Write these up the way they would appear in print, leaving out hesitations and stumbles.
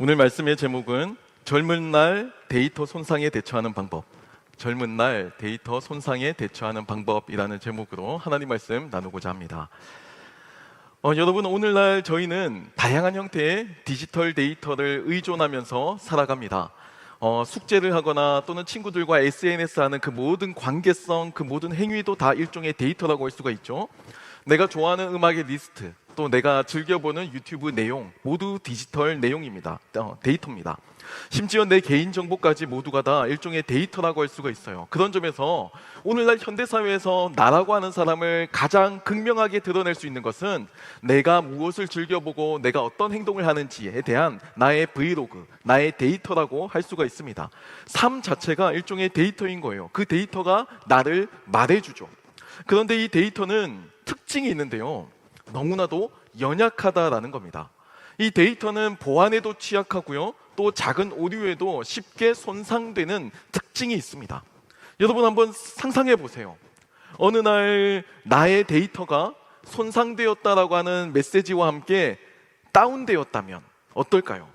오늘 말씀의 제목은 젊은 날 데이터 손상에 대처하는 방법, 젊은 날 데이터 손상에 대처하는 방법이라는 제목으로 하나님 말씀 나누고자 합니다. 여러분, 오늘날 저희는 다양한 형태의 디지털 데이터를 의존하면서 살아갑니다. 숙제를 하거나 또는 친구들과 SNS 하는 그 모든 관계성, 그 모든 행위도 다 일종의 데이터라고 할 수가 있죠. 내가 좋아하는 음악의 리스트, 또 내가 즐겨보는 유튜브 내용, 모두 디지털 내용입니다. 데이터입니다. 심지어 내 개인정보까지 모두가 다 일종의 데이터라고 할 수가 있어요. 그런 점에서 오늘날 현대사회에서 나라고 하는 사람을 가장 극명하게 드러낼 수 있는 것은 내가 무엇을 즐겨보고 내가 어떤 행동을 하는지에 대한 나의 브이로그, 나의 데이터라고 할 수가 있습니다. 삶 자체가 일종의 데이터인 거예요. 그 데이터가 나를 말해주죠. 그런데 이 데이터는 특징이 있는데요, 너무나도 연약하다라는 겁니다. 이 데이터는 보안에도 취약하고요, 또 작은 오류에도 쉽게 손상되는 특징이 있습니다. 여러분, 한번 상상해 보세요. 어느 날 나의 데이터가 손상되었다라고 하는 메시지와 함께 다운되었다면 어떨까요?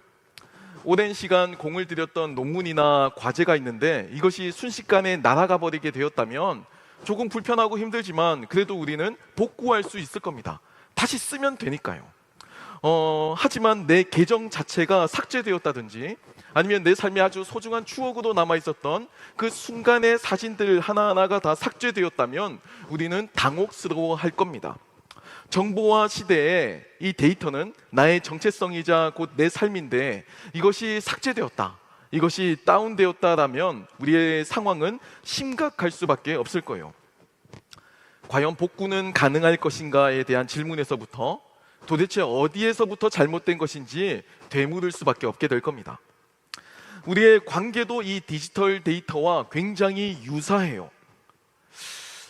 오랜 시간 공을 들였던 논문이나 과제가 있는데 이것이 순식간에 날아가 버리게 되었다면 조금 불편하고 힘들지만 그래도 우리는 복구할 수 있을 겁니다. 다시 쓰면 되니까요. 하지만 내 계정 자체가 삭제되었다든지 아니면 내 삶에 아주 소중한 추억으로 남아있었던 그 순간의 사진들 하나하나가 다 삭제되었다면 우리는 당혹스러워할 겁니다. 정보화 시대에 이 데이터는 나의 정체성이자 곧 내 삶인데 이것이 삭제되었다, 이것이 다운되었다라면 우리의 상황은 심각할 수밖에 없을 거예요. 과연 복구는 가능할 것인가에 대한 질문에서부터 도대체 어디에서부터 잘못된 것인지 되물을 수밖에 없게 될 겁니다. 우리의 관계도 이 디지털 데이터와 굉장히 유사해요.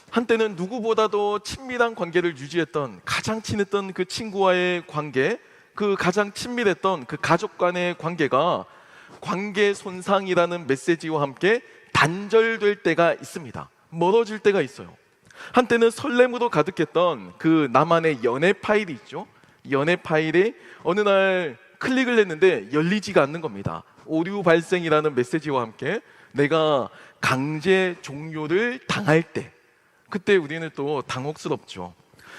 한때는 누구보다도 친밀한 관계를 유지했던, 가장 친했던 그 친구와의 관계, 그 가장 친밀했던 그 가족 간의 관계가 관계 손상이라는 메시지와 함께 단절될 때가 있습니다. 멀어질 때가 있어요. 한때는 설렘으로 가득했던 그 나만의 연애 파일이 있죠. 연애 파일에 어느 날 클릭을 했는데 열리지가 않는 겁니다. 오류 발생이라는 메시지와 함께 내가 강제 종료를 당할 때, 그때 우리는 또 당혹스럽죠.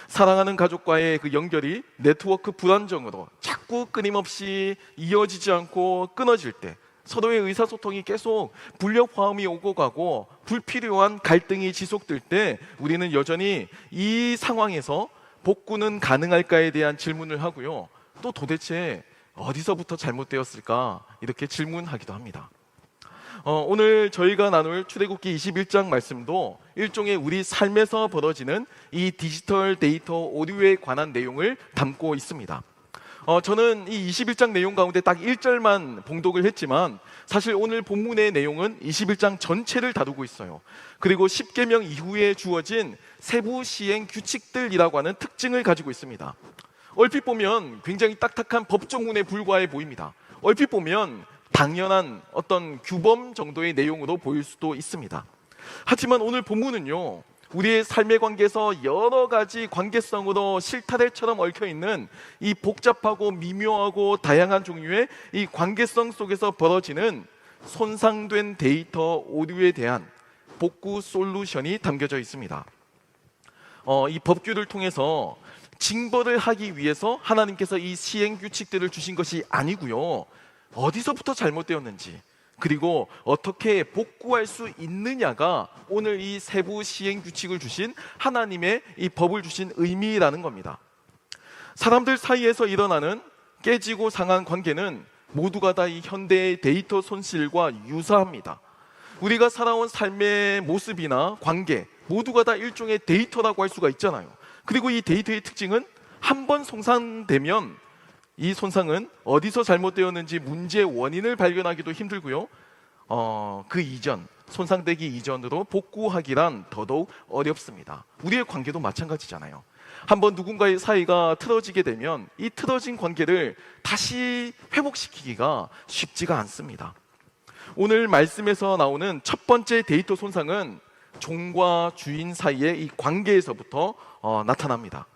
사랑하는 가족과의 그 연결이 네트워크 불안정으로 자꾸 끊임없이 이어지지 않고 끊어질 때, 서로의 의사소통이 계속 불협화음이 오고 가고 불필요한 갈등이 지속될 때 우리는 여전히 이 상황에서 복구는 가능할까에 대한 질문을 하고요, 또 도대체 어디서부터 잘못되었을까 이렇게 질문하기도 합니다. 오늘 저희가 나눌 출애굽기 21장 말씀도 일종의 우리 삶에서 벌어지는 이 디지털 데이터 오류에 관한 내용을 담고 있습니다. 저는 이 21장 내용 가운데 딱 1절만 봉독을 했지만 사실 오늘 본문의 내용은 21장 전체를 다루고 있어요. 그리고 십계명 이후에 주어진 세부 시행 규칙들이라고 하는 특징을 가지고 있습니다. 얼핏 보면 굉장히 딱딱한 법조문에 불과해 보입니다. 얼핏 보면 당연한 어떤 규범 정도의 내용으로 보일 수도 있습니다. 하지만 오늘 본문은요, 우리의 삶의 관계에서 여러 가지 관계성으로 실타래처럼 얽혀있는 이 복잡하고 미묘하고 다양한 종류의 이 관계성 속에서 벌어지는 손상된 데이터 오류에 대한 복구 솔루션이 담겨져 있습니다. 이 법규를 통해서 징벌을 하기 위해서 하나님께서 이 시행 규칙들을 주신 것이 아니고요, 어디서부터 잘못되었는지 그리고 어떻게 복구할 수 있느냐가 오늘 이 세부 시행 규칙을 주신 하나님의 이 법을 주신 의미라는 겁니다. 사람들 사이에서 일어나는 깨지고 상한 관계는 모두가 다 이 현대의 데이터 손실과 유사합니다. 우리가 살아온 삶의 모습이나 관계 모두가 다 일종의 데이터라고 할 수가 있잖아요. 그리고 이 데이터의 특징은 한 번 손상되면 이 손상은 어디서 잘못되었는지 문제의 원인을 발견하기도 힘들고요, 그 이전, 손상되기 이전으로 복구하기란 더더욱 어렵습니다. 우리의 관계도 마찬가지잖아요. 한번 누군가의 사이가 틀어지게 되면 이 틀어진 관계를 다시 회복시키기가 쉽지가 않습니다. 오늘 말씀에서 나오는 첫 번째 데이터 손상은 종과 주인 사이의 이 관계에서부터 나타납니다.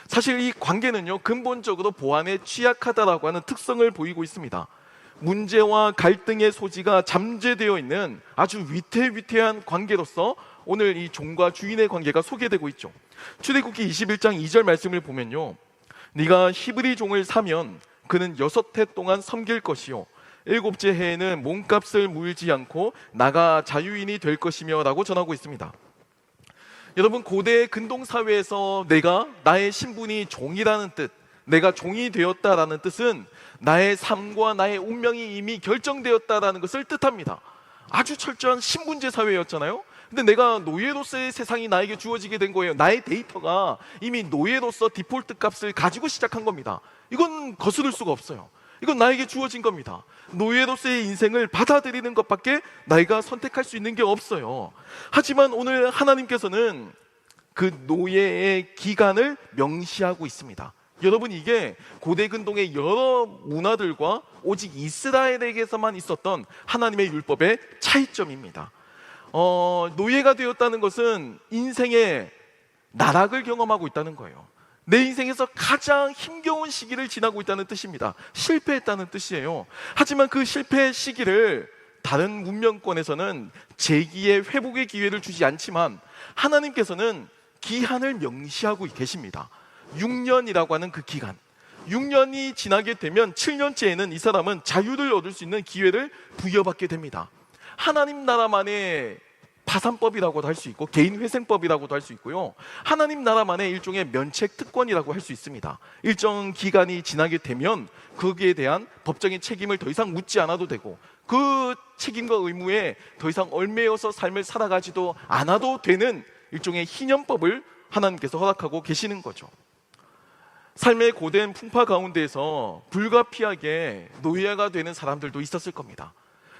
사실 이 관계는요, 근본적으로 보안에 취약하다라고 하는 특성을 보이고 있습니다. 문제와 갈등의 소지가 잠재되어 있는 아주 위태위태한 관계로서 오늘 이 종과 주인의 관계가 소개되고 있죠. 출애굽기 21장 2절 말씀을 보면요, 네가 히브리 종을 사면 그는 6해 동안 섬길 것이요 7째 해에는 몸값을 물지 않고 나가 자유인이 될 것이며 라고 전하고 있습니다. 여러분, 고대 근동사회에서 나의 신분이 종이라는 뜻, 내가 종이 되었다라는 뜻은 나의 삶과 나의 운명이 이미 결정되었다라는 것을 뜻합니다. 아주 철저한 신분제 사회였잖아요. 근데 내가 노예로서의 세상이 나에게 주어지게 된 거예요. 나의 데이터가 이미 노예로서 디폴트 값을 가지고 시작한 겁니다. 이건 거스를 수가 없어요. 이건 나에게 주어진 겁니다. 노예로서의 인생을 받아들이는 것밖에 나이가 선택할 수 있는 게 없어요. 하지만 오늘 하나님께서는 그 노예의 기간을 명시하고 있습니다. 여러분, 이게 고대 근동의 여러 문화들과 오직 이스라엘에게서만 있었던 하나님의 율법의 차이점입니다. 노예가 되었다는 것은 인생의 나락을 경험하고 있다는 거예요. 내 인생에서 가장 힘겨운 시기를 지나고 있다는 뜻입니다. 실패했다는 뜻이에요. 하지만 그 실패의 시기를 다른 문명권에서는 재기의 회복의 기회를 주지 않지만 하나님께서는 기한을 명시하고 계십니다. 6년이라고 하는 그 기간, 6년이 지나게 되면 7년째에는 이 사람은 자유를 얻을 수 있는 기회를 부여받게 됩니다. 하나님 나라만의 파산법이라고도 할 수 있고 개인회생법이라고도 할 수 있고요, 하나님 나라만의 일종의 면책 특권이라고 할 수 있습니다. 일정 기간이 지나게 되면 거기에 대한 법적인 책임을 더 이상 묻지 않아도 되고 그 책임과 의무에 더 이상 얽매여서 삶을 살아가지도 않아도 되는 일종의 희년법을 하나님께서 허락하고 계시는 거죠. 삶의 고된 풍파 가운데에서 불가피하게 노예가 되는 사람들도 있었을 겁니다.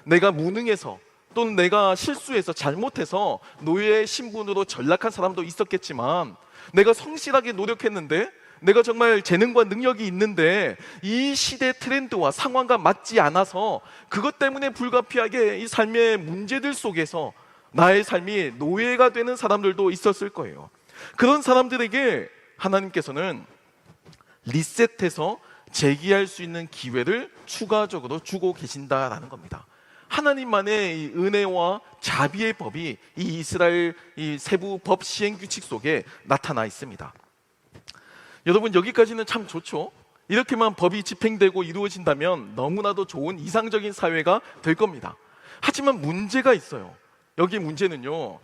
내가 무능해서 또는 내가 실수해서 잘못해서 노예의 신분으로 전락한 사람도 있었겠지만, 내가 성실하게 노력했는데, 내가 정말 재능과 능력이 있는데 이 시대 트렌드와 상황과 맞지 않아서 그것 때문에 불가피하게 이 삶의 문제들 속에서 나의 삶이 노예가 되는 사람들도 있었을 거예요. 그런 사람들에게 하나님께서는 리셋해서 재기할 수 있는 기회를 추가적으로 주고 계신다라는 겁니다. 하나님만의 이 은혜와 자비의 법이 이 이스라엘 이 세부 법 시행 규칙 속에 나타나 있습니다. 여러분, 여기까지는 참 좋죠. 이렇게만 법이 집행되고 이루어진다면 너무나도 좋은 이상적인 사회가 될 겁니다. 하지만 문제가 있어요. 여기 문제는요,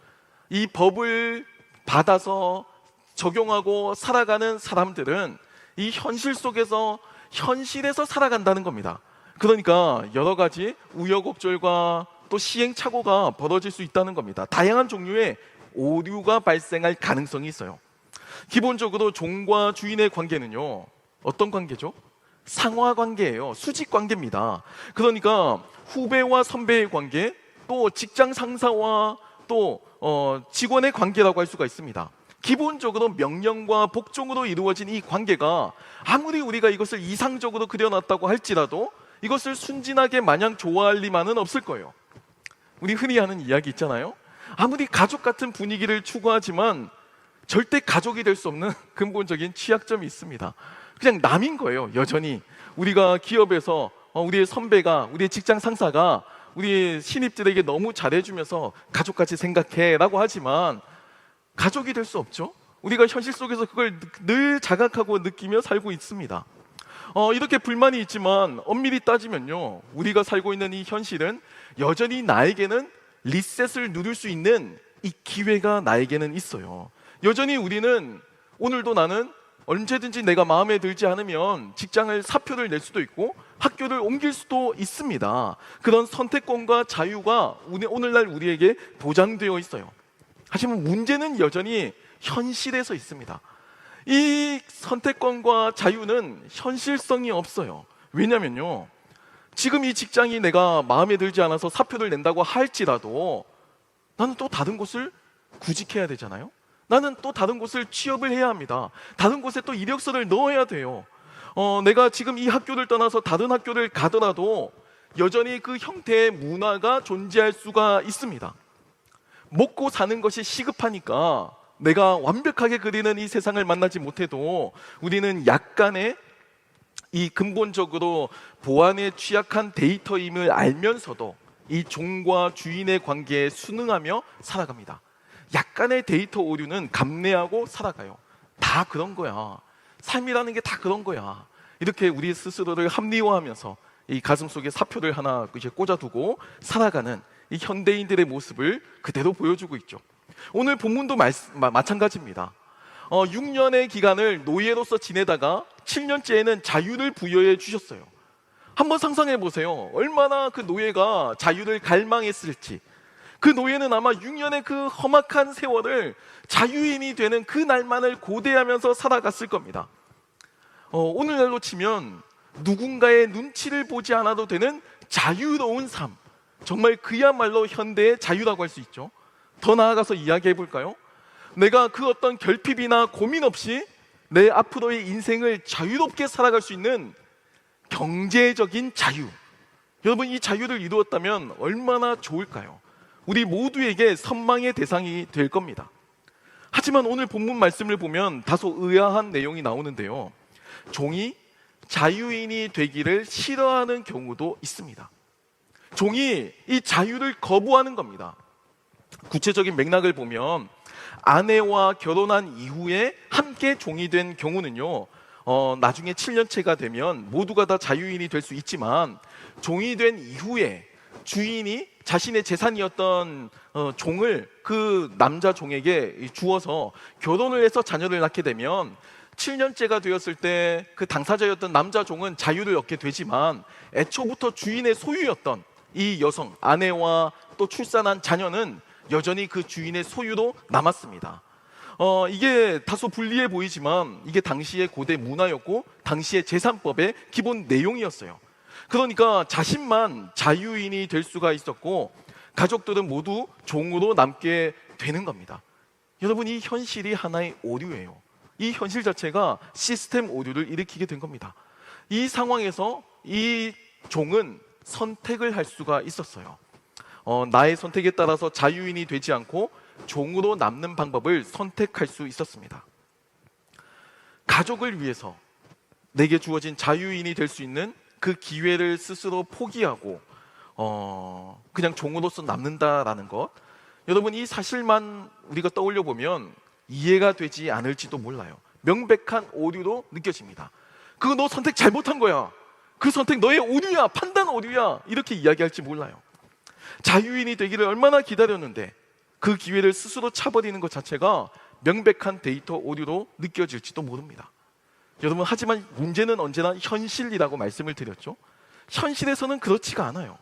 이 법을 받아서 적용하고 살아가는 사람들은 이 현실 속에서 현실에서 살아간다는 겁니다. 그러니까 여러 가지 우여곡절과 또 시행착오가 벌어질 수 있다는 겁니다. 다양한 종류의 오류가 발생할 가능성이 있어요. 기본적으로 종과 주인의 관계는요, 어떤 관계죠? 상하 관계예요. 수직 관계입니다. 그러니까 후배와 선배의 관계, 또 직장 상사와 또 직원의 관계라고 할 수가 있습니다. 기본적으로 명령과 복종으로 이루어진 이 관계가 아무리 우리가 이것을 이상적으로 그려놨다고 할지라도 이것을 순진하게 마냥 좋아할 리만은 없을 거예요. 우리 흔히 하는 이야기 있잖아요. 아무리 가족 같은 분위기를 추구하지만 절대 가족이 될 수 없는 근본적인 취약점이 있습니다. 그냥 남인 거예요. 여전히 우리가 기업에서 우리의 선배가, 우리의 직장 상사가 우리 신입들에게 너무 잘해주면서 가족같이 생각해 라고 하지만 가족이 될 수 없죠. 우리가 현실 속에서 그걸 늘 자각하고 느끼며 살고 있습니다. 이렇게 불만이 있지만 엄밀히 따지면요, 우리가 살고 있는 이 현실은 여전히 나에게는 리셋을 누릴 수 있는 이 기회가 나에게는 있어요. 여전히 우리는, 오늘도 나는 언제든지 내가 마음에 들지 않으면 직장을 사표를 낼 수도 있고 학교를 옮길 수도 있습니다. 그런 선택권과 자유가 오늘날 우리에게 보장되어 있어요. 하지만 문제는 여전히 현실에서 있습니다. 이 선택권과 자유는 현실성이 없어요. 왜냐면요, 지금 이 직장이 내가 마음에 들지 않아서 사표를 낸다고 할지라도 나는 또 다른 곳을 구직해야 되잖아요. 나는 또 다른 곳을 취업을 해야 합니다. 다른 곳에 또 이력서를 넣어야 돼요. 내가 지금 이 학교를 떠나서 다른 학교를 가더라도 여전히 그 형태의 문화가 존재할 수가 있습니다. 먹고 사는 것이 시급하니까 내가 완벽하게 그리는 이 세상을 만나지 못해도 우리는 약간의 이 근본적으로 보안에 취약한 데이터임을 알면서도 이 종과 주인의 관계에 순응하며 살아갑니다. 약간의 데이터 오류는 감내하고 살아가요. 다 그런 거야. 삶이라는 게 다 그런 거야. 이렇게 우리 스스로를 합리화하면서 이 가슴 속에 사표를 하나 이제 꽂아두고 살아가는 이 현대인들의 모습을 그대로 보여주고 있죠. 오늘 본문도 마찬가지입니다. 6년의 기간을 노예로서 지내다가 7년째에는 자유를 부여해 주셨어요. 한번 상상해 보세요. 얼마나 그 노예가 자유를 갈망했을지. 그 노예는 아마 6년의 그 험악한 세월을 자유인이 되는 그 날만을 고대하면서 살아갔을 겁니다. 오늘날로 치면 누군가의 눈치를 보지 않아도 되는 자유로운 삶, 정말 그야말로 현대의 자유라고 할 수 있죠. 더 나아가서 이야기해 볼까요? 내가 그 어떤 결핍이나 고민 없이 내 앞으로의 인생을 자유롭게 살아갈 수 있는 경제적인 자유. 여러분, 이 자유를 이루었다면 얼마나 좋을까요? 우리 모두에게 선망의 대상이 될 겁니다. 하지만 오늘 본문 말씀을 보면 다소 의아한 내용이 나오는데요. 종이 자유인이 되기를 싫어하는 경우도 있습니다. 종이 이 자유를 거부하는 겁니다. 구체적인 맥락을 보면 아내와 결혼한 이후에 함께 종이 된 경우는요, 나중에 7년째가 되면 모두가 다 자유인이 될 수 있지만 종이 된 이후에 주인이 자신의 재산이었던 종을 그 남자 종에게 주어서 결혼을 해서 자녀를 낳게 되면 7년째가 되었을 때 그 당사자였던 남자 종은 자유를 얻게 되지만 애초부터 주인의 소유였던 이 여성, 아내와 또 출산한 자녀는 여전히 그 주인의 소유로 남았습니다. 이게 다소 불리해 보이지만 이게 당시의 고대 문화였고 당시의 재산법의 기본 내용이었어요. 그러니까 자신만 자유인이 될 수가 있었고 가족들은 모두 종으로 남게 되는 겁니다. 여러분, 이 현실이 하나의 오류예요. 이 현실 자체가 시스템 오류를 일으키게 된 겁니다. 이 상황에서 이 종은 선택을 할 수가 있었어요. 나의 선택에 따라서 자유인이 되지 않고 종으로 남는 방법을 선택할 수 있었습니다. 가족을 위해서 내게 주어진 자유인이 될 수 있는 그 기회를 스스로 포기하고 그냥 종으로서 남는다라는 것, 여러분, 이 사실만 우리가 떠올려 보면 이해가 되지 않을지도 몰라요. 명백한 오류로 느껴집니다. 그거 너 선택 잘못한 거야, 그 선택 너의 오류야, 판단 오류야, 이렇게 이야기할지 몰라요. 자유인이 되기를 얼마나 기다렸는데 그 기회를 스스로 차버리는 것 자체가 명백한 데이터 오류로 느껴질지도 모릅니다. 여러분, 하지만 문제는 언제나 현실이라고 말씀을 드렸죠. 현실에서는 그렇지가 않아요.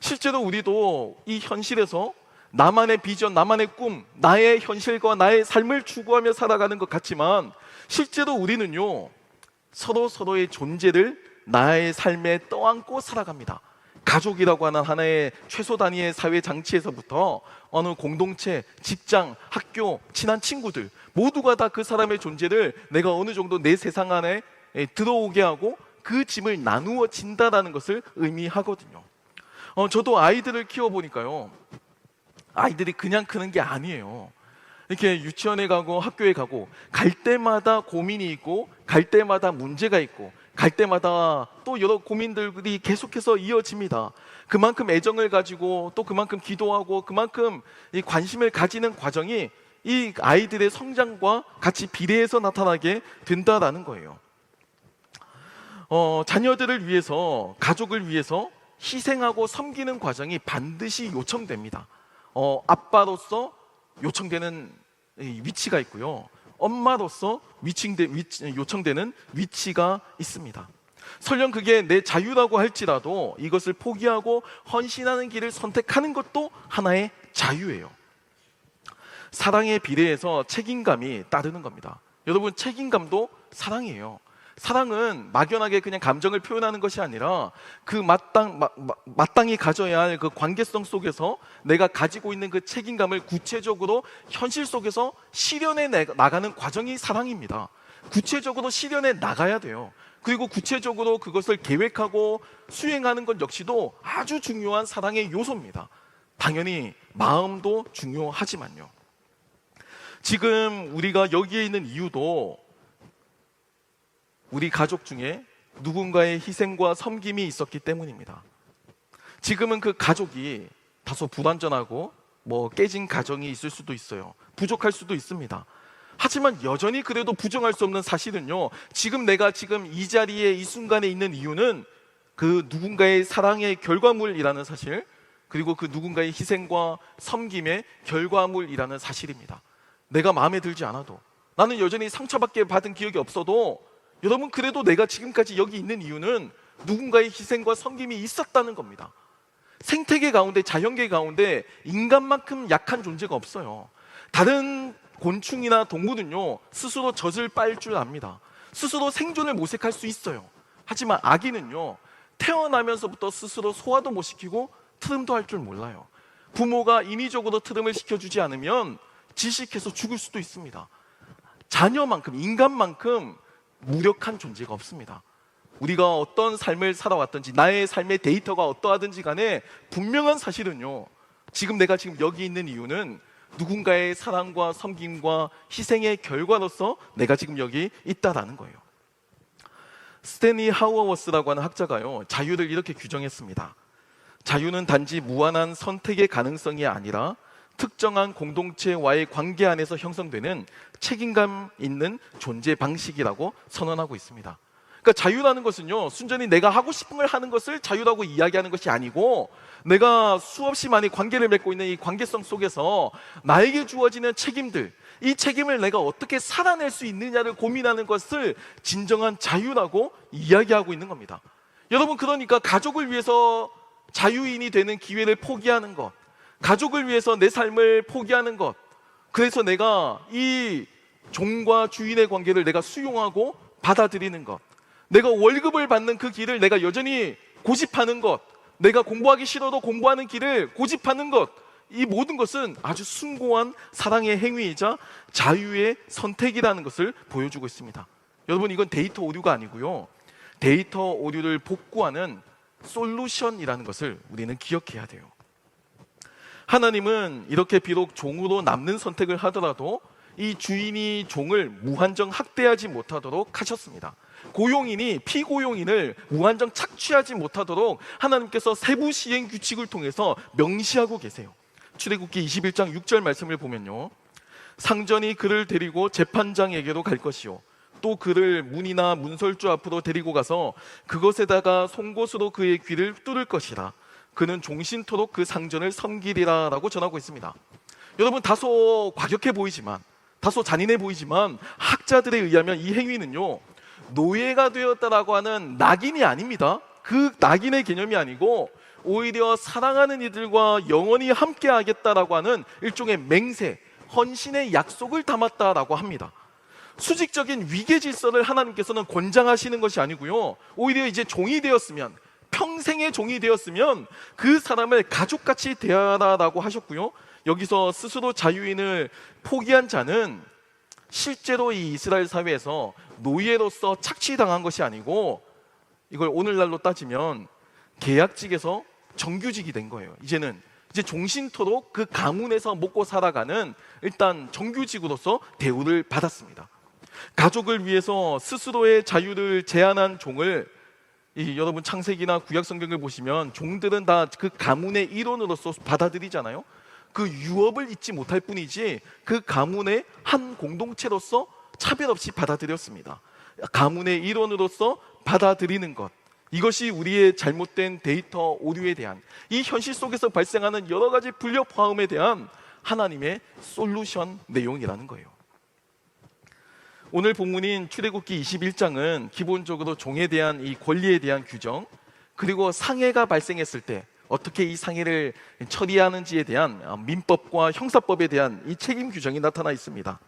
실제로 우리도 이 현실에서 나만의 비전, 나만의 꿈, 나의 현실과 나의 삶을 추구하며 살아가는 것 같지만 실제로 우리는요, 서로의 존재를 나의 삶에 떠안고 살아갑니다. 가족이라고 하는 하나의 최소 단위의 사회 장치에서부터 어느 공동체, 직장, 학교, 친한 친구들 모두가 다 그 사람의 존재를 내가 어느 정도 내 세상 안에 들어오게 하고 그 짐을 나누어 진다라는 것을 의미하거든요. 저도 아이들을 키워보니까요, 아이들이 그냥 크는 게 아니에요. 이렇게 유치원에 가고 학교에 가고 갈 때마다 고민이 있고 갈 때마다 문제가 있고 갈 때마다 또 여러 고민들이 계속해서 이어집니다. 그만큼 애정을 가지고 또 그만큼 기도하고 그만큼 이 관심을 가지는 과정이 이 아이들의 성장과 같이 비례해서 나타나게 된다라는 거예요. 자녀들을 위해서, 가족을 위해서 희생하고 섬기는 과정이 반드시 요청됩니다. 아빠로서 요청되는 위치가 있고요, 엄마로서 요청되는 위치가 있습니다. 설령 그게 내 자유라고 할지라도 이것을 포기하고 헌신하는 길을 선택하는 것도 하나의 자유예요. 사랑에 비례해서 책임감이 따르는 겁니다. 여러분, 책임감도 사랑이에요. 사랑은 막연하게 그냥 감정을 표현하는 것이 아니라 그 마땅히 가져야 할 그 관계성 속에서 내가 가지고 있는 그 책임감을 구체적으로 현실 속에서 실현해 나가는 과정이 사랑입니다. 구체적으로 실현해 나가야 돼요. 그리고 구체적으로 그것을 계획하고 수행하는 것 역시도 아주 중요한 사랑의 요소입니다. 당연히 마음도 중요하지만요. 지금 우리가 여기에 있는 이유도 우리 가족 중에 누군가의 희생과 섬김이 있었기 때문입니다. 지금은 그 가족이 다소 불완전하고 깨진 가정이 있을 수도 있어요. 부족할 수도 있습니다. 하지만 여전히 그래도 부정할 수 없는 사실은요, 내가 지금 이 자리에 이 순간에 있는 이유는 그 누군가의 사랑의 결과물이라는 사실, 그리고 그 누군가의 희생과 섬김의 결과물이라는 사실입니다. 내가 마음에 들지 않아도, 나는 여전히 상처받게 받은 기억이 없어도, 여러분 그래도 내가 지금까지 여기 있는 이유는 누군가의 희생과 섬김이 있었다는 겁니다. 생태계 가운데, 자연계 가운데 인간만큼 약한 존재가 없어요. 다른 곤충이나 동물은요, 스스로 젖을 빨 줄 압니다. 스스로 생존을 모색할 수 있어요. 하지만 아기는요, 태어나면서부터 스스로 소화도 못 시키고 트름도 할 줄 몰라요. 부모가 인위적으로 트름을 시켜주지 않으면 질식해서 죽을 수도 있습니다. 자녀만큼, 인간만큼 무력한 존재가 없습니다. 우리가 어떤 삶을 살아왔든지, 나의 삶의 데이터가 어떠하든지 간에 분명한 사실은요, 내가 여기 있는 이유는 누군가의 사랑과 섬김과 희생의 결과로서 내가 지금 여기 있다라는 거예요. 스탠리 하우어워스라고 하는 학자가요, 자유를 이렇게 규정했습니다. 자유는 단지 무한한 선택의 가능성이 아니라 특정한 공동체와의 관계 안에서 형성되는 책임감 있는 존재 방식이라고 선언하고 있습니다. 그러니까 자유라는 것은요, 순전히 내가 하고 싶은 걸 하는 것을 자유라고 이야기하는 것이 아니고, 내가 수없이 많이 관계를 맺고 있는 이 관계성 속에서 나에게 주어지는 책임들, 이 책임을 내가 어떻게 살아낼 수 있느냐를 고민하는 것을 진정한 자유라고 이야기하고 있는 겁니다. 여러분, 그러니까 가족을 위해서 자유인이 되는 기회를 포기하는 것, 가족을 위해서 내 삶을 포기하는 것, 그래서 내가 이 종과 주인의 관계를 내가 수용하고 받아들이는 것, 내가 월급을 받는 그 길을 내가 여전히 고집하는 것, 내가 공부하기 싫어도 공부하는 길을 고집하는 것, 이 모든 것은 아주 숭고한 사랑의 행위이자 자유의 선택이라는 것을 보여주고 있습니다. 여러분, 이건 데이터 오류가 아니고요, 데이터 오류를 복구하는 솔루션이라는 것을 우리는 기억해야 돼요. 하나님은 이렇게 비록 종으로 남는 선택을 하더라도 이 주인이 종을 무한정 학대하지 못하도록 하셨습니다. 고용인이 피고용인을 무한정 착취하지 못하도록 하나님께서 세부 시행 규칙을 통해서 명시하고 계세요. 출애굽기 21장 6절 말씀을 보면요, 상전이 그를 데리고 재판장에게로 갈 것이요, 또 그를 문이나 문설주 앞으로 데리고 가서 그것에다가 송곳으로 그의 귀를 뚫을 것이라. 그는 종신토록 그 상전을 섬기리라 라고 전하고 있습니다. 여러분, 다소 과격해 보이지만, 다소 잔인해 보이지만 학자들에 의하면 이 행위는요, 노예가 되었다라고 하는 낙인이 아닙니다. 그 낙인의 개념이 아니고 오히려 사랑하는 이들과 영원히 함께 하겠다라고 하는 일종의 맹세, 헌신의 약속을 담았다라고 합니다. 수직적인 위계 질서를 하나님께서는 권장하시는 것이 아니고요, 오히려 이제 종이 되었으면, 평생의 종이 되었으면 그 사람을 가족같이 대하라라고 하셨고요, 여기서 스스로 자유인을 포기한 자는 실제로 이 이스라엘 사회에서 노예로서 착취당한 것이 아니고, 이걸 오늘날로 따지면 계약직에서 정규직이 된 거예요. 이제 종신토록 그 가문에서 먹고 살아가는 일단 정규직으로서 대우를 받았습니다. 가족을 위해서 스스로의 자유를 제한한 종을, 여러분 창세기나 구약 성경을 보시면 종들은 다 그 가문의 일원으로서 받아들이잖아요. 그 유업을 잊지 못할 뿐이지 그 가문의 한 공동체로서 차별 없이 받아들였습니다. 가문의 일원으로서 받아들이는 것, 이것이 우리의 잘못된 데이터 오류에 대한, 이 현실 속에서 발생하는 여러 가지 불협화음에 대한 하나님의 솔루션 내용이라는 거예요. 오늘 본문인 출애굽기 21장은 기본적으로 종에 대한 이 권리에 대한 규정, 그리고 상해가 발생했을 때 어떻게 이 상해를 처리하는지에 대한 민법과 형사법에 대한 이 책임 규정이 나타나 있습니다.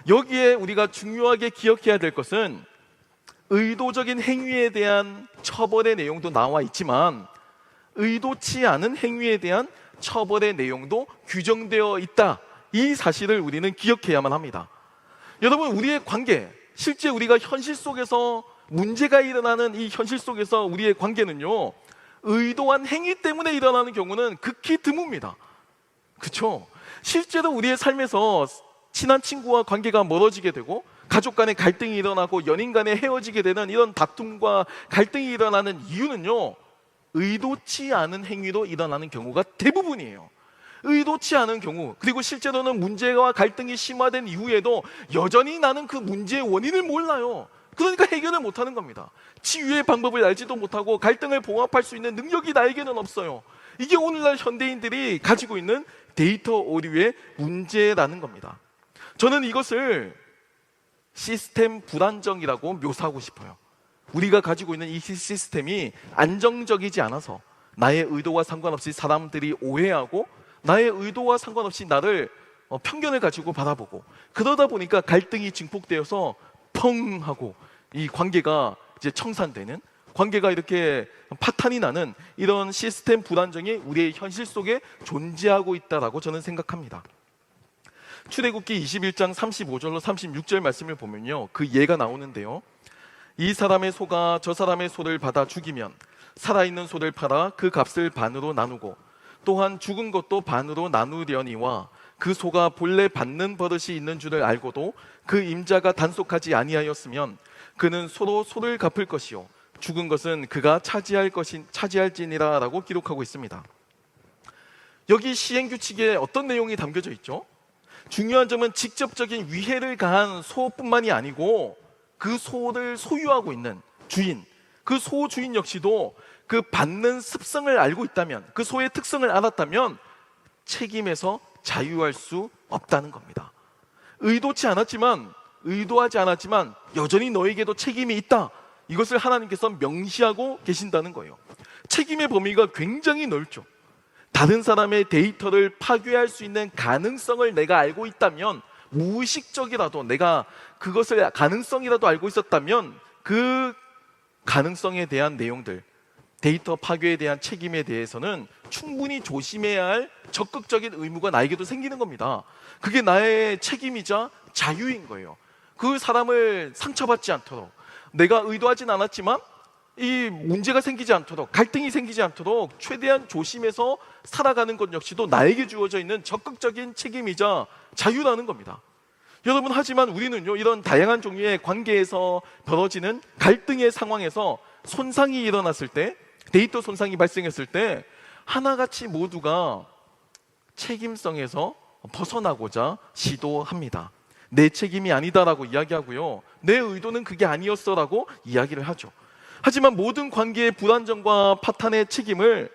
여기에 우리가 중요하게 기억해야 될 것은 의도적인 행위에 대한 처벌의 내용도 나와 있지만 의도치 않은 행위에 대한 처벌의 내용도 규정되어 있다, 이 사실을 우리는 기억해야만 합니다. 여러분, 우리의 관계, 실제 우리가 현실 속에서 문제가 일어나는 이 현실 속에서 우리의 관계는요, 의도한 행위 때문에 일어나는 경우는 극히 드뭅니다. 그렇죠? 실제로 우리의 삶에서 친한 친구와 관계가 멀어지게 되고 가족 간에 갈등이 일어나고 연인 간에 헤어지게 되는 이런 다툼과 갈등이 일어나는 이유는요, 의도치 않은 행위로 일어나는 경우가 대부분이에요. 의도치 않은 경우, 그리고 실제로는 문제와 갈등이 심화된 이후에도 여전히 나는 그 문제의 원인을 몰라요. 그러니까 해결을 못하는 겁니다. 치유의 방법을 알지도 못하고 갈등을 봉합할 수 있는 능력이 나에게는 없어요. 이게 오늘날 현대인들이 가지고 있는 데이터 오류의 문제라는 겁니다. 저는 이것을 시스템 불안정이라고 묘사하고 싶어요. 우리가 가지고 있는 이 시스템이 안정적이지 않아서 나의 의도와 상관없이 사람들이 오해하고 나의 의도와 상관없이 나를 편견을 가지고 바라보고, 그러다 보니까 갈등이 증폭되어서 펑 하고 이 관계가 이제 청산되는, 관계가 이렇게 파탄이 나는 이런 시스템 불안정이 우리의 현실 속에 존재하고 있다라고 저는 생각합니다. 출애굽기 21장 35절로 36절 말씀을 보면요, 그 예가 나오는데요. 이 사람의 소가 저 사람의 소를 받아 죽이면 살아있는 소를 팔아 그 값을 반으로 나누고, 또한 죽은 것도 반으로 나누려니와 그 소가 본래 받는 버릇이 있는 줄을 알고도 그 임자가 단속하지 아니하였으면 그는 소로 소를 갚을 것이요 죽은 것은 그가 차지할지니라 라고 기록하고 있습니다. 여기 시행규칙에 어떤 내용이 담겨져 있죠? 중요한 점은 직접적인 위해를 가한 소뿐만이 아니고 그 소를 소유하고 있는 주인, 그 소 주인 역시도 그 받는 습성을 알고 있다면, 그 소의 특성을 알았다면 책임에서 자유할 수 없다는 겁니다. 의도하지 않았지만 여전히 너에게도 책임이 있다, 이것을 하나님께서 명시하고 계신다는 거예요. 책임의 범위가 굉장히 넓죠. 다른 사람의 데이터를 파괴할 수 있는 가능성을 내가 알고 있다면, 무의식적이라도 내가 그것을 가능성이라도 알고 있었다면 그 가능성에 대한 내용들, 데이터 파괴에 대한 책임에 대해서는 충분히 조심해야 할 적극적인 의무가 나에게도 생기는 겁니다. 그게 나의 책임이자 자유인 거예요. 그 사람을 상처받지 않도록, 내가 의도하진 않았지만 이 문제가 생기지 않도록, 갈등이 생기지 않도록 최대한 조심해서 살아가는 것 역시도 나에게 주어져 있는 적극적인 책임이자 자유라는 겁니다. 여러분, 하지만 우리는요, 이런 다양한 종류의 관계에서 벌어지는 갈등의 상황에서 손상이 일어났을 때, 데이터 손상이 발생했을 때 하나같이 모두가 책임성에서 벗어나고자 시도합니다. 내 책임이 아니다라고 이야기하고요, 내 의도는 그게 아니었어라고 이야기를 하죠. 하지만 모든 관계의 불안정과 파탄의 책임을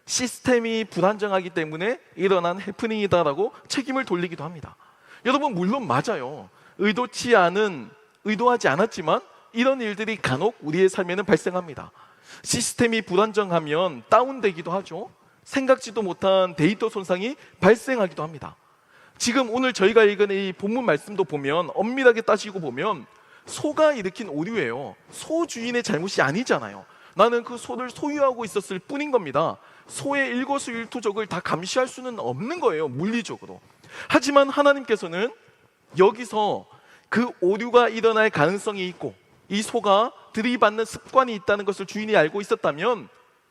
시스템이 불안정하기 때문에 일어난 해프닝이다라고 책임을 돌리기도 합니다. 여러분, 물론 맞아요. 의도하지 않았지만 이런 일들이 간혹 우리의 삶에는 발생합니다. 시스템이 불안정하면 다운되기도 하죠. 생각지도 못한 데이터 손상이 발생하기도 합니다. 지금 오늘 저희가 읽은 이 본문 말씀도 보면, 엄밀하게 따지고 보면 소가 일으킨 오류예요. 소 주인의 잘못이 아니잖아요. 나는 그 소를 소유하고 있었을 뿐인 겁니다. 소의 일거수일투족을 다 감시할 수는 없는 거예요, 물리적으로. 하지만 하나님께서는 여기서 그 오류가 일어날 가능성이 있고 이 소가 들이받는 습관이 있다는 것을 주인이 알고 있었다면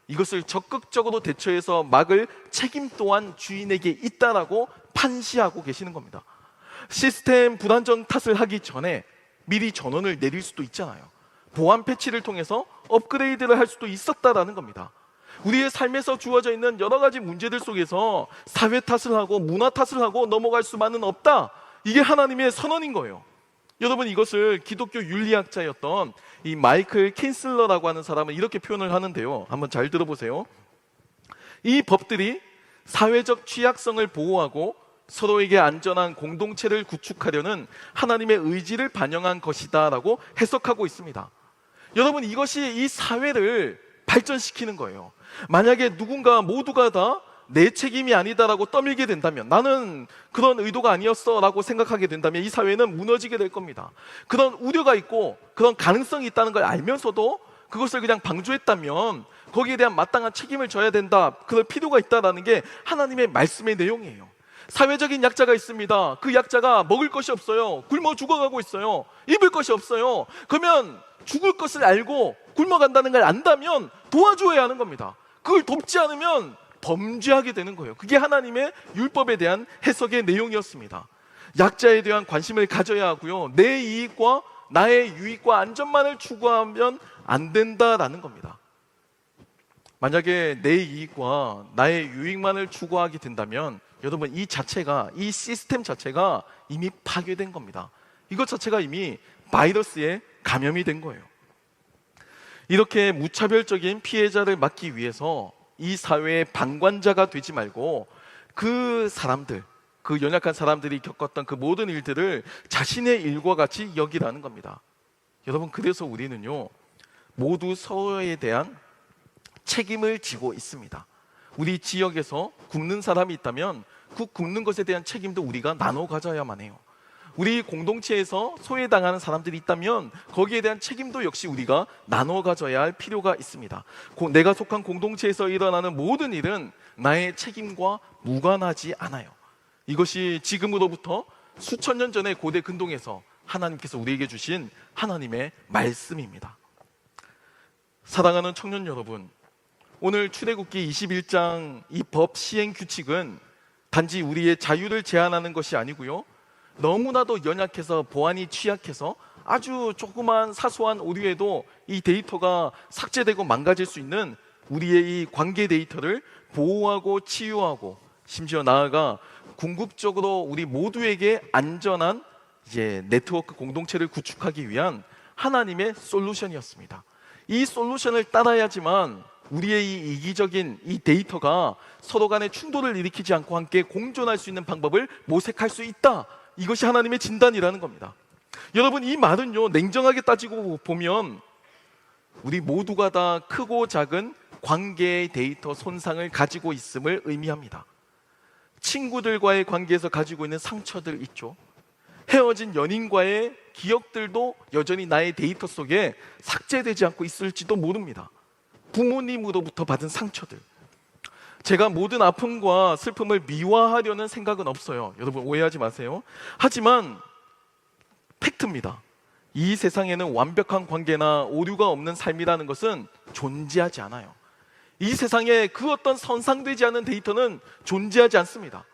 이것을 적극적으로 대처해서 막을 책임 또한 주인에게 있다라고 판시하고 계시는 겁니다. 시스템 불안정 탓을 하기 전에 미리 전원을 내릴 수도 있잖아요. 보안 패치를 통해서 업그레이드를 할 수도 있었다라는 겁니다. 우리의 삶에서 주어져 있는 여러 가지 문제들 속에서 사회 탓을 하고 문화 탓을 하고 넘어갈 수만은 없다, 이게 하나님의 선언인 거예요. 여러분, 이것을 기독교 윤리학자였던 이 마이클 킨슬러라고 하는 사람은 이렇게 표현을 하는데요, 한번 잘 들어보세요. 이 법들이 사회적 취약성을 보호하고 서로에게 안전한 공동체를 구축하려는 하나님의 의지를 반영한 것이다 라고 해석하고 있습니다. 여러분, 이것이 이 사회를 발전시키는 거예요. 만약에 모두가 다 내 책임이 아니다라고 떠밀게 된다면, 나는 그런 의도가 아니었어 라고 생각하게 된다면 이 사회는 무너지게 될 겁니다. 그런 우려가 있고 그런 가능성이 있다는 걸 알면서도 그것을 그냥 방조했다면 거기에 대한 마땅한 책임을 져야 된다, 그럴 필요가 있다라는 게 하나님의 말씀의 내용이에요. 사회적인 약자가 있습니다. 그 약자가 먹을 것이 없어요. 굶어 죽어가고 있어요. 입을 것이 없어요. 그러면 죽을 것을 알고 굶어간다는 걸 안다면 도와줘야 하는 겁니다. 그걸 돕지 않으면 범죄하게 되는 거예요. 그게 하나님의 율법에 대한 해석의 내용이었습니다. 약자에 대한 관심을 가져야 하고요. 내 이익과 나의 유익과 안전만을 추구하면 안 된다라는 겁니다. 만약에 내 이익과 나의 유익만을 추구하게 된다면 여러분 이 시스템 자체가 이미 파괴된 겁니다. 이것 자체가 이미 바이러스에 감염이 된 거예요. 이렇게 무차별적인 피해자를 막기 위해서 이 사회의 방관자가 되지 말고 그 사람들, 그 연약한 사람들이 겪었던 그 모든 일들을 자신의 일과 같이 여기라는 겁니다. 여러분, 그래서 우리는요, 모두 서로에 대한 책임을 지고 있습니다. 우리 지역에서 굶는 사람이 있다면 그 굶는 것에 대한 책임도 우리가 나눠 가져야만 해요. 우리 공동체에서 소외당하는 사람들이 있다면 거기에 대한 책임도 역시 우리가 나눠 가져야 할 필요가 있습니다. 내가 속한 공동체에서 일어나는 모든 일은 나의 책임과 무관하지 않아요. 이것이 지금으로부터 수천 년 전의 고대 근동에서 하나님께서 우리에게 주신 하나님의 말씀입니다. 사랑하는 청년 여러분, 오늘 출애굽기 21장 이 법 시행 규칙은 단지 우리의 자유를 제한하는 것이 아니고요, 너무나도 연약해서 보안이 취약해서 아주 조그만 사소한 오류에도 이 데이터가 삭제되고 망가질 수 있는 우리의 이 관계 데이터를 보호하고 치유하고 심지어 나아가 궁극적으로 우리 모두에게 안전한 네트워크 공동체를 구축하기 위한 하나님의 솔루션이었습니다. 이 솔루션을 따라야지만 우리의 이 이기적인 이 데이터가 서로 간의 충돌을 일으키지 않고 함께 공존할 수 있는 방법을 모색할 수 있다. 이것이 하나님의 진단이라는 겁니다. 여러분, 이 말은요, 냉정하게 따지고 보면 우리 모두가 다 크고 작은 관계의 데이터 손상을 가지고 있음을 의미합니다. 친구들과의 관계에서 가지고 있는 상처들 있죠. 헤어진 연인과의 기억들도 여전히 나의 데이터 속에 삭제되지 않고 있을지도 모릅니다. 부모님으로부터 받은 상처들. 제가 모든 아픔과 슬픔을 미화하려는 생각은 없어요. 여러분 오해하지 마세요. 하지만 팩트입니다. 이 세상에는 완벽한 관계나 오류가 없는 삶이라는 것은 존재하지 않아요. 이 세상에 그 어떤 손상되지 않은 데이터는 존재하지 않습니다.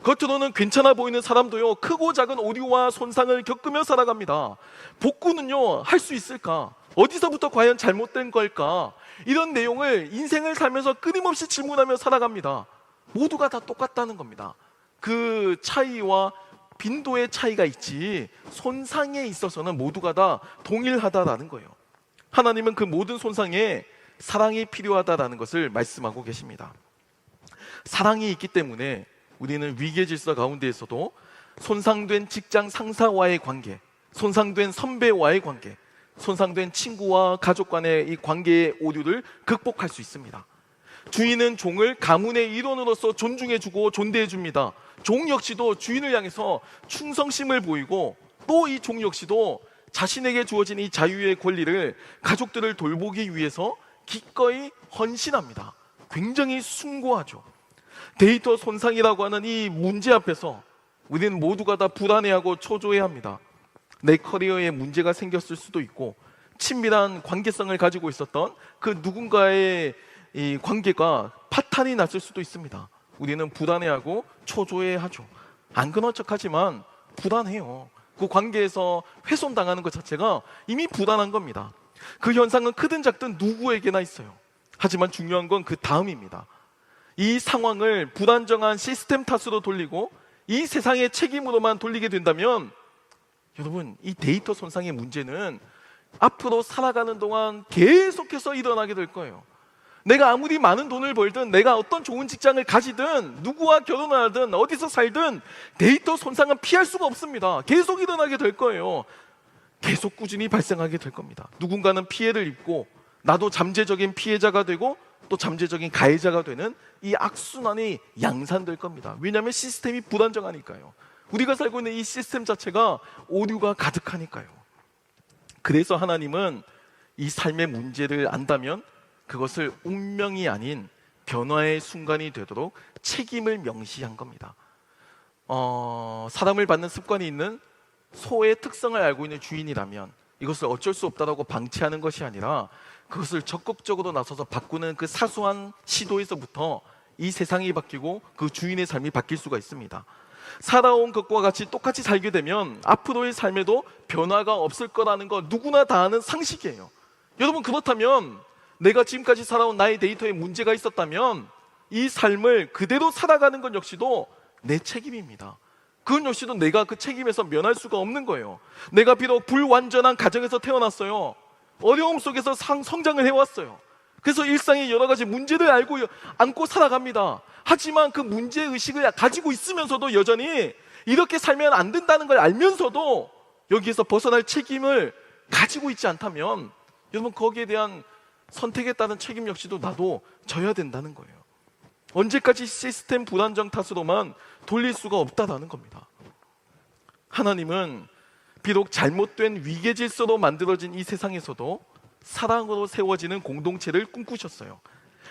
겉으로는 괜찮아 보이는 사람도요, 크고 작은 오류와 손상을 겪으며 살아갑니다. 복구는요, 할 수 있을까? 어디서부터 과연 잘못된 걸까? 이런 내용을 인생을 살면서 끊임없이 질문하며 살아갑니다. 모두가 다 똑같다는 겁니다. 그 차이와 빈도의 차이가 있지 손상에 있어서는 모두가 다 동일하다라는 거예요. 하나님은 그 모든 손상에 사랑이 필요하다라는 것을 말씀하고 계십니다. 사랑이 있기 때문에 우리는 위계 질서 가운데에서도 손상된 직장 상사와의 관계, 손상된 선배와의 관계, 손상된 친구와 가족 간의 이 관계의 오류를 극복할 수 있습니다. 주인은 종을 가문의 일원으로서 존중해주고 존대해줍니다. 종 역시도 주인을 향해서 충성심을 보이고 또 이 종 역시도 자신에게 주어진 이 자유의 권리를 가족들을 돌보기 위해서 기꺼이 헌신합니다. 굉장히 숭고하죠. 데이터 손상이라고 하는 이 문제 앞에서 우리는 모두가 다 불안해하고 초조해야 합니다. 내 커리어에 문제가 생겼을 수도 있고 친밀한 관계성을 가지고 있었던 그 누군가의 이 관계가 파탄이 났을 수도 있습니다. 우리는 불안해하고 초조해하죠. 안 그런 척하지만 불안해요. 그 관계에서 훼손당하는 것 자체가 이미 불안한 겁니다. 그 현상은 크든 작든 누구에게나 있어요. 하지만 중요한 건 그 다음입니다. 이 상황을 불안정한 시스템 탓으로 돌리고 이 세상의 책임으로만 돌리게 된다면 여러분, 이 데이터 손상의 문제는 앞으로 살아가는 동안 계속해서 일어나게 될 거예요. 내가 아무리 많은 돈을 벌든 내가 어떤 좋은 직장을 가지든 누구와 결혼을 하든 어디서 살든 데이터 손상은 피할 수가 없습니다. 계속 일어나게 될 거예요. 계속 꾸준히 발생하게 될 겁니다. 누군가는 피해를 입고 나도 잠재적인 피해자가 되고 또 잠재적인 가해자가 되는 이 악순환이 양산될 겁니다. 왜냐하면 시스템이 불안정하니까요. 우리가 살고 있는 이 시스템 자체가 오류가 가득하니까요. 그래서 하나님은 이 삶의 문제를 안다면 그것을 운명이 아닌 변화의 순간이 되도록 책임을 명시한 겁니다. 사람을 받는 습관이 있는 소의 특성을 알고 있는 주인이라면 이것을 어쩔 수 없다라고 방치하는 것이 아니라 그것을 적극적으로 나서서 바꾸는 그 사소한 시도에서부터 이 세상이 바뀌고 그 주인의 삶이 바뀔 수가 있습니다. 살아온 것과 같이 똑같이 살게 되면 앞으로의 삶에도 변화가 없을 거라는 거 누구나 다 아는 상식이에요. 여러분, 그렇다면 내가 지금까지 살아온 나의 데이터에 문제가 있었다면 이 삶을 그대로 살아가는 것 역시도 내 책임입니다. 그건 역시도 내가 그 책임에서 면할 수가 없는 거예요. 내가 비록 불완전한 가정에서 태어났어요. 어려움 속에서 성장을 해왔어요. 그래서 일상의 여러 가지 문제를 안고 살아갑니다. 하지만 그 문제의식을 가지고 있으면서도 여전히 이렇게 살면 안 된다는 걸 알면서도 여기에서 벗어날 책임을 가지고 있지 않다면 여러분, 거기에 대한 선택에 따른 책임 역시도 나도 져야 된다는 거예요. 언제까지 시스템 불안정 탓으로만 돌릴 수가 없다라는 겁니다. 하나님은 비록 잘못된 위계 질서로 만들어진 이 세상에서도 사랑으로 세워지는 공동체를 꿈꾸셨어요.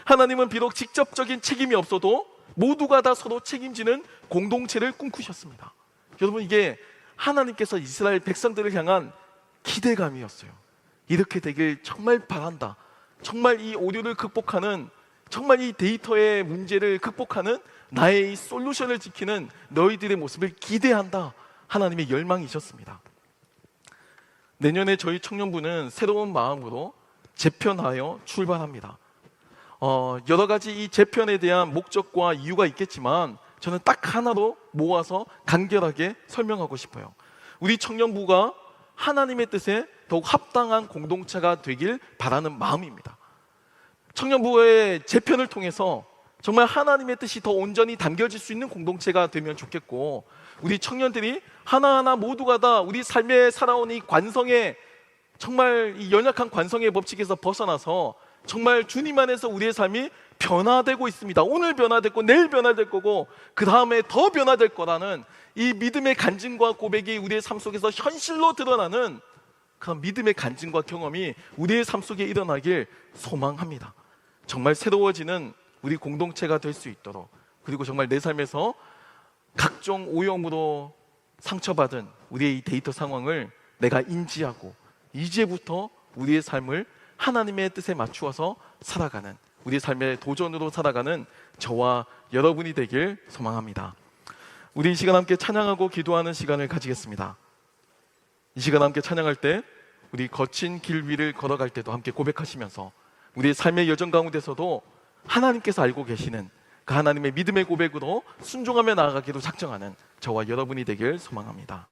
하나님은 비록 직접적인 책임이 없어도 모두가 다 서로 책임지는 공동체를 꿈꾸셨습니다. 여러분, 이게 하나님께서 이스라엘 백성들을 향한 기대감이었어요. 이렇게 되길 정말 바란다. 정말 이 오류를 극복하는, 정말 이 데이터의 문제를 극복하는 나의 이 솔루션을 지키는 너희들의 모습을 기대한다. 하나님의 열망이셨습니다. 내년에 저희 청년부는 새로운 마음으로 재편하여 출발합니다. 여러 가지 이 재편에 대한 목적과 이유가 있겠지만 저는 딱 하나로 모아서 간결하게 설명하고 싶어요. 우리 청년부가 하나님의 뜻에 더욱 합당한 공동체가 되길 바라는 마음입니다. 청년부의 재편을 통해서 정말 하나님의 뜻이 더 온전히 담겨질 수 있는 공동체가 되면 좋겠고, 우리 청년들이 하나하나 모두가 다 우리 삶에 살아온 이 관성의, 정말 이 연약한 관성의 법칙에서 벗어나서 정말 주님 안에서 우리의 삶이 변화되고 있습니다. 오늘 변화됐고 내일 변화될 거고 그 다음에 더 변화될 거라는 이 믿음의 간증과 고백이 우리의 삶 속에서 현실로 드러나는 그런 믿음의 간증과 경험이 우리의 삶 속에 일어나길 소망합니다. 정말 새로워지는 우리 공동체가 될 수 있도록, 그리고 정말 내 삶에서 각종 오염으로 상처받은 우리의 이 데이터 상황을 내가 인지하고 이제부터 우리의 삶을 하나님의 뜻에 맞추어서 살아가는, 우리 삶의 도전으로 살아가는 저와 여러분이 되길 소망합니다. 우리 이 시간 함께 찬양하고 기도하는 시간을 가지겠습니다. 이 시간 함께 찬양할 때 우리 거친 길 위를 걸어갈 때도 함께 고백하시면서 우리의 삶의 여정 가운데서도 하나님께서 알고 계시는 그 하나님의 믿음의 고백으로 순종하며 나아가기로 작정하는 저와 여러분이 되길 소망합니다.